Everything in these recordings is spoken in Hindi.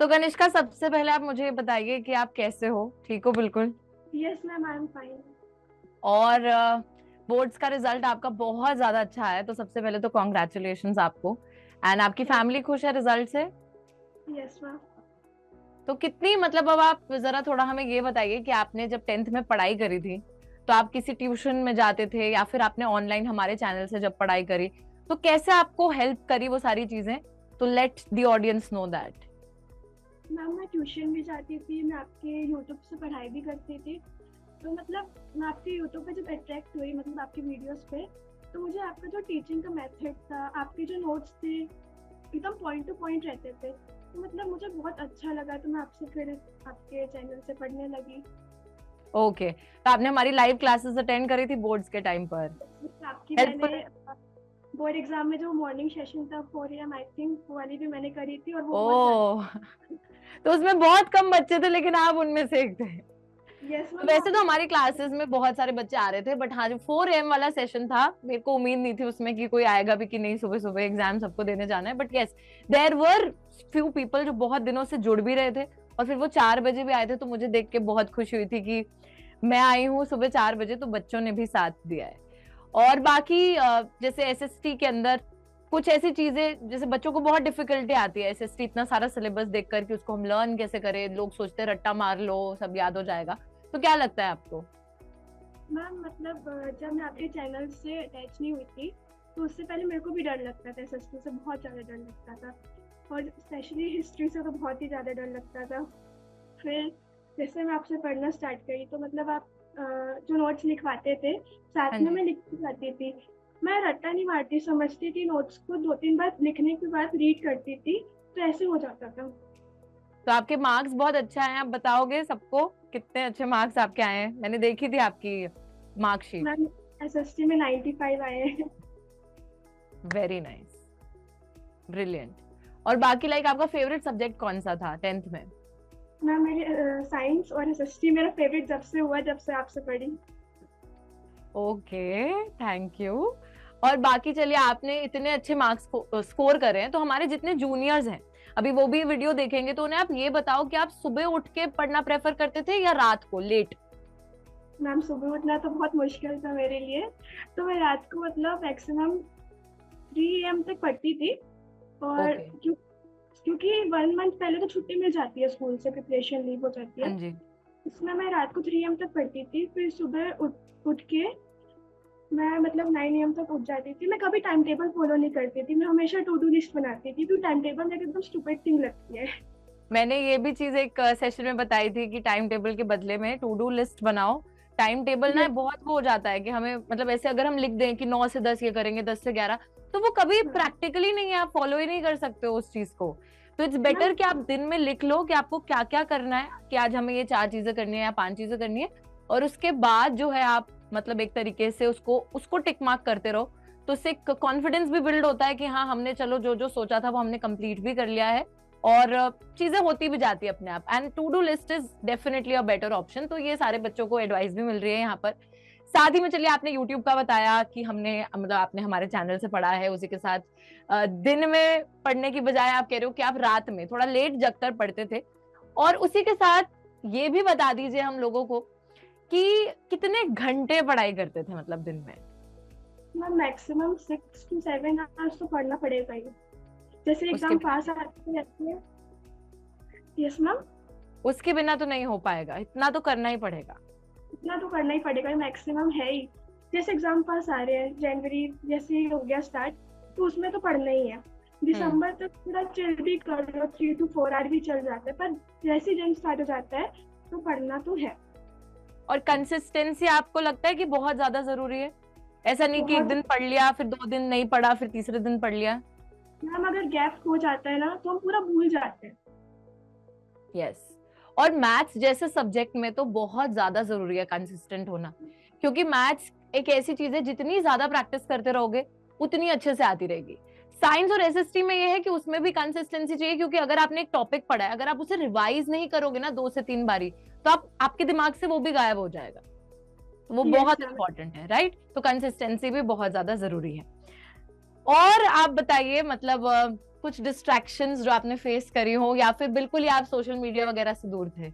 तो कनिष्का, सबसे पहले आप मुझे ये बताइए कि आप कैसे हो? ठीक हो बिल्कुल? Yes ma'am, I am fine. और बोर्ड्स का रिजल्ट आपका बहुत ज्यादा अच्छा है, तो सबसे पहले तो कॉन्ग्रेचुलेशंस आपको। एंड आपकी थैंक फैमिली खुश है रिजल्ट से? Yes ma'am. तो कितनी, मतलब अब आप जरा थोड़ा हमें ये बताइए कि आपने जब 10th में पढ़ाई करी थी, तो आप किसी ट्यूशन में जाते थे या फिर आपने ऑनलाइन हमारे चैनल से जब पढ़ाई करी, तो कैसे आपको हेल्प करी वो सारी चीजें? तो let the audience know that. Ma'am मैं ट्यूशन भी जाती थी, मैं आपके यूट्यूब से पढ़ाई भी करती थी। तो मतलब मैं आपके यूट्यूब पे जब अट्रैक्ट हुई, मतलब आपके वीडियोस पे, तो मुझे आपका जो टीचिंग का मेथड था, आपके जो नोट्स थे, एकदम पॉइंट टू पॉइंट रहते थे। तो मतलब मुझे बहुत अच्छा लगा, तो मैं आपसे फिर आपके चैनल से पढ़ने लगी। ओके, तो आपने हमारी लाइव क्लासेस अटेंड करी थी बोर्ड्स के टाइम पर? आपकी मैंने हेल्पफुल। बोर्ड एग्जाम में जो मॉर्निंग सेशन था 4 AM आई थिंक, वो वाली भी मैंने करी थी और वो बहुत ओ, तो उसमें बहुत कम बच्चे थे लेकिन आप उनमें से एक थे। यस तो मैम। वैसे तो आपने हमारी क्लासेस में बहुत सारे बच्चे आ रहे थे, बट हाँ जो 4 AM वाला सेशन था, मेरे को उम्मीद नहीं थी उसमें कि कोई आएगा भी कि नहीं, सुबह सुबह एग्जाम सबको देने जाना है। But yes, there were few people जो बहुत दिनों से जुड़ भी रहे थे, और फिर वो 4 बजे भी आए थे, तो मुझे देख के बहुत खुशी हुई थी कि मैं आई हूँ सुबह 4 बजे, तो बच्चों ने भी साथ दिया है। और बाकी जैसे एसएसटी के अंदर कुछ ऐसी चीजें, जैसे बच्चों को बहुत डिफिकल्टी आती है एसएसटी, इतना सारा सिलेबस देख कर कि उसको हम लर्न कैसे करें, लोग सोचते हैं रट्टा मार लो सब याद हो जाएगा, तो क्या लगता है आपको? मैम मतलब जब मैं आपके चैनल से अटैच नहीं हुई थी, तो उससे पहले मेरे को भी डर लगता था, एसएसटी से बहुत ज़्यादा डर लगता था। और स्पेशली हिस्ट्री से तो बहुत ही ज़्यादा डर लगता था। फिर जैसे मैं आपसे पढ़ना स्टार्ट करी, तो मतलब आप जो नोट्स लिखवाते थे, हाँ साथ में जी। मैं लिखती जाती थी। मैं रट्टा नहीं मारती, समझती थी नोट्स को, 2-3 बार लिखने के बाद रीड करती थी, तो ऐसे हो जाता था। तो आपके मार्क्स बहुत अच्छा है, आप बताओगे सबको कितने अच्छे मार्क्स आपके आए हैं? मैंने देखी थी आपकी मार्कशीट। मैम एसएसटी में 95 आए हैं। Very nice, brilliant. और बाकी लाइक आपका फेवरेट सब्जेक्ट कौन सा था 10th में? मैम मेरे साइंस और एसएसटी मेरा फेवरेट जब से हुआ, जब से आपसे पढ़ी। Okay, thank you. और बाकी चलिए, आपने इतने अच्छे मार्क्स स्कोर करे हैं, तो हमारे जितने जूनियर्स हैं अभी वो भी वीडियो देखेंगे, तो उन्हें आप ये बताओ कि आप सुबह उठ के पढ़ना प्रेफर करते थे या रात को लेट? मैम सुबह उठना तो बहुत मुश्किल था मेरे लिए, तो मैं रात को मतलब मैक्सिमम 3 AM तक पढ़ती थी। और ओके। क्योंकि 1 मंथ पहले तो छुट्टी मिल जाती है स्कूल से, प्रिपरेशन लीव हो जाती हाँ है। जी। इसमें मैं रात को 3 AM तक पढ़ती थी, फिर सुबह उठ के मैं मतलब 9 AM तक उठ जाती थी। मैं कभी टाइम टेबल फॉलो नहीं करती थी, मैं हमेशा टू डू लिस्ट बनाती थी, तो टाइम टेबल मेरे एकदम स्टूपिड थिंग लगती है। मैंने ये भी चीज एक सेशन में बताई थी कि टाइम टेबल के बदले में टू डू लिस्ट बनाओ। टाइम टेबल ना यस। बहुत वो हो जाता है कि हमें, मतलब ऐसे अगर हम लिख दें कि 9 से 10 ये करेंगे, 10 से 11, तो वो कभी प्रैक्टिकली नहीं है, आप फॉलो ही नहीं कर सकते हो उस चीज को। तो इट्स मैम बेटर कि आप दिन में लिख लो कि आपको क्या क्या करना है, कि आज हमें ये 4 चीजें करनी है या 5 चीजें करनी है, और उसके बाद जो है आप मतलब एक तरीके से उसको उसको टिक मार्क करते रहो। तो उससे कॉन्फिडेंस भी बिल्ड होता है कि हाँ, हमने चलो जो जो सोचा था वो हमने कंप्लीट भी कर लिया है, और चीजें होती भी जाती है अपने आप। And to do list is definitely a better option, तो ये सारे बच्चों को एडवाइस भी मिल रही है यहाँ पर। साथ ही में चलिए, आपने यूट्यूब का बताया कि हमने, मतलब आपने हमारे चैनल से पढ़ा है, उसी के साथ दिन में पढ़ने की बजाय आप कह रहे हो कि आप रात में थोड़ा लेट जगकर पढ़ते थे। और उसी के साथ ये भी बता दीजिए हम लोगों को कि कितने घंटे पढ़ाई करते थे, मतलब दिन में? मैम मैक्सिमम 6 to 7 hours तो पढ़ना पड़ेगा ही, जैसे उसके एग्जाम बिना पास नहीं, आती रहती है। Yes ma'am. उसके बिना तो नहीं हो पाएगा, इतना तो करना ही पड़ेगा। इतना तो करना ही पड़ेगा, मैक्सिमम है ही। जैसे एग्जाम पास आ रहे हैं, जनवरी जैसे ही हो गया स्टार्ट, तो उसमें तो पढ़ना ही है। हम्म। दिसंबर तक थोड़ा चिल भी कर लो, 3 to 4 आवर भी चल जाता है, पर जैसे जन स्टार्ट हो जाता है तो पढ़ना तो है। और कंसिस्टेंसी आपको लगता है कि बहुत ज्यादा जरूरी है? ऐसा नहीं कि एक बहुत। दिन पढ़ लिया, फिर 2 दिन नहीं पढ़ा, फिर तीसरे दिन पढ़ लिया। मैम अगर गैप हो जाता है ना, तो हम पूरा भूल जाते हैं। यस। और मैथ्स जैसे सब्जेक्ट में तो बहुत ज्यादा जरूरी है कंसिस्टेंट होना, क्योंकि मैथ्स एक ऐसी चीज है, जितनी ज्यादा प्रैक्टिस करते रहोगे उतनी अच्छे से आती रहेगी। साइंस और एसएसटी में ये है कि उसमें भी कंसिस्टेंसी चाहिए, क्योंकि अगर आपने एक टॉपिक पढ़ा है, अगर आप उसे रिवाइज नहीं करोगे ना 2 से 3 बारी, तो आपके दिमाग से वो भी गायब हो जाएगा। तो वो यस बहुत मैम। इंपॉर्टेंट है, राइट? तो कंसिस्टेंसी भी बहुत ज्यादा जरूरी है। और आप बताइए, मतलब कुछ डिस्ट्रैक्शंस जो आपने फेस करी हो, या फिर बिल्कुल ही आप सोशल मीडिया वगैरह से दूर थे?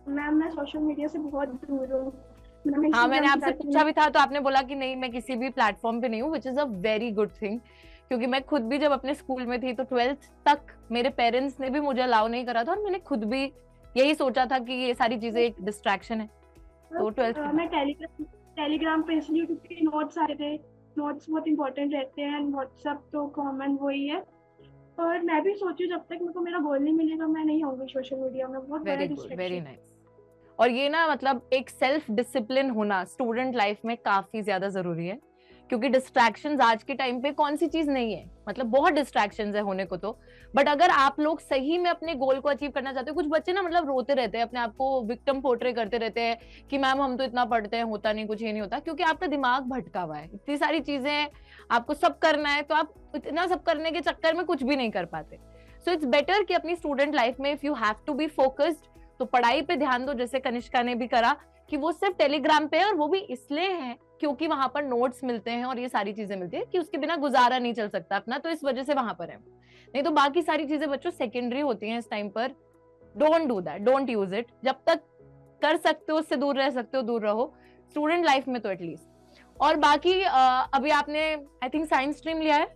मैम मैं सोशल मीडिया से बहुत दूर हूँ। हाँ, मैंने इंस्टाग्राम आपसे चलाती पूछा हूँ। भी था तो आपने बोला कि नहीं मैं किसी भी प्लेटफॉर्म पे नहीं हूँ, which is a very good thing. क्योंकि मैं खुद भी जब अपने स्कूल में थी तो 12th तक मेरे पेरेंट्स ने भी मुझे अलाउ नहीं करा था, और मैंने खुद भी यही सोचा था कि ये सारी चीजें एक डिस्ट्रैक्शन है। तो 12th के बाद मैं टेलीग्राम पे इसलिए क्योंकि नोट्स आए थे। नोट्स बहुत इंपॉर्टेंट रहते हैं, व्हाट्सएप तो कॉमन वही है। और मैं भी सोची हूँ जब तक मेरे को मेरा गोल नहीं मिलेगा मैं नहीं होंगी सोशल मीडिया में, बहुत बड़ा very good, very distraction. Nice. और ये ना मतलब एक सेल्फ डिसिप्लिन होना स्टूडेंट लाइफ में काफी ज्यादा जरूरी है, क्योंकि डिस्ट्रैक्शंस आज के टाइम पे कौन सी चीज नहीं है, मतलब बहुत डिस्ट्रैक्शंस है होने को तो। बट अगर आप लोग सही में अपने गोल को अचीव करना चाहते हो, कुछ बच्चे ना मतलब रोते रहते हैं, अपने आप को विक्टिम पोर्ट्रे करते रहते हैं कि मैम हम तो इतना पढ़ते हैं, होता नहीं कुछ, ये नहीं होता, क्योंकि आपका दिमाग भटका हुआ है, इतनी सारी चीजें आपको सब करना है, तो आप इतना सब करने के चक्कर में कुछ भी नहीं कर पाते। सो इट्स बेटर कि अपनी स्टूडेंट लाइफ में if you have to be focused तो पढ़ाई पे ध्यान दो, जैसे कनिष्का ने भी करा कि वो सिर्फ टेलीग्राम पे है, और वो भी इसलिए है क्योंकि वहां पर नोट्स मिलते हैं और ये सारी चीजें मिलती है कि उसके बिना गुजारा नहीं चल सकता अपना, तो इस वजह से वहां पर है। नहीं तो बाकी सारी चीजें बच्चों सेकेंडरी होती हैं इस टाइम पर। Don't do that, don't use it. जब तक कर सकते हो उससे दूर रह सकते हो दूर रहो, स्टूडेंट लाइफ में तो एटलीस्ट। और बाकी अभी आपने आई थिंक साइंस स्ट्रीम लिया है,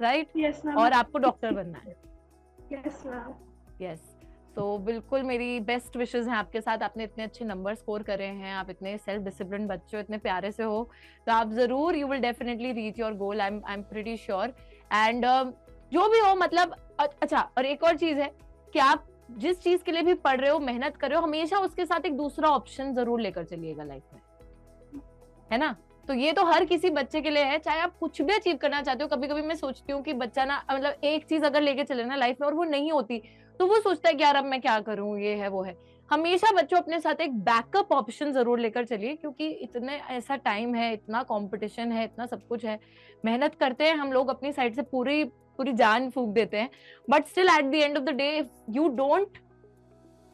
राइट? Yes ma'am. और आपको डॉक्टर बनना है। Yes ma'am. यस, तो बिल्कुल मेरी बेस्ट विशेस हैं आपके साथ। आपने इतने अच्छे नंबर स्कोर करे हैं, आप इतने सेल्फ डिसिप्लिन बच्चे हो, इतने प्यारे से हो, तो आप जरूर you will definitely reach your goal, I am pretty sure. And जो भी हो मतलब अच्छा, और एक और चीज है कि आप जिस चीज के लिए भी पढ़ रहे हो, मेहनत कर रहे हो, हमेशा उसके साथ एक दूसरा ऑप्शन जरूर लेकर चलिएगा लाइफ में, है ना? तो ये तो हर किसी बच्चे के लिए है, चाहे आप कुछ भी अचीव करना चाहते हो। कभी कभी मैं सोचती हूँ कि बच्चा ना मतलब एक चीज अगर लेके चले ना लाइफ में और वो नहीं होती, तो वो सोचता है कि यार अब मैं क्या करूं, ये है वो है। हमेशा बच्चों अपने साथ एक बैकअप ऑप्शन जरूर लेकर चलिए, क्योंकि इतने ऐसा टाइम है, इतना कंपटीशन है, इतना सब कुछ है। मेहनत करते हैं हम लोग अपनी साइड से, पूरी पूरी जान फूंक देते हैं, but still at the end of the day if you don't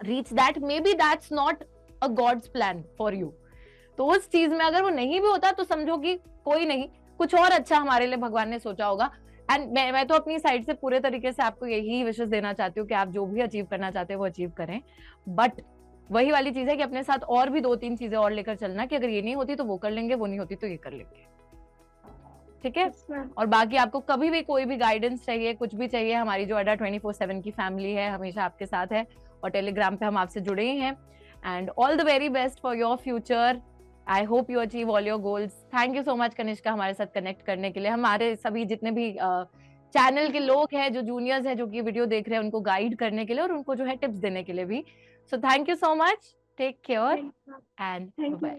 reach that, maybe that's not a God's plan for you. तो उस चीज में अगर वो नहीं भी होता तो समझो कि कोई नहीं, कुछ और अच्छा हमारे लिए भगवान ने सोचा होगा। एंड मैं तो अपनी साइड से पूरे तरीके से आपको यही विशेष देना चाहती हूँ कि आप जो भी अचीव करना चाहते हैं वो अचीव करें। बट वही वाली चीज है कि अपने साथ और भी 2-3 चीजें और लेकर चलना, कि अगर ये नहीं होती तो वो कर लेंगे, वो नहीं होती तो ये कर लेंगे, ठीक है? और बाकी आपको कभी भी कोई भी गाइडेंस चाहिए, कुछ भी चाहिए, हमारी जो अड्डा 24/7 की फैमिली है हमेशा आपके साथ है, और टेलीग्राम पे हम आपसे जुड़े ही हैं। And all the very best for your future. I hope you achieve all your goals. Thank you so much Kanishka हमारे साथ कनेक्ट करने के लिए। हमारे सभी जितने भी चैनल के लोग हैं, जो जूनियर्स हैं, जो कि वीडियो देख रहे हैं, उनको गाइड करने के लिए और उनको जो है टिप्स देने के लिए भी। So thank you so much, take care and bye.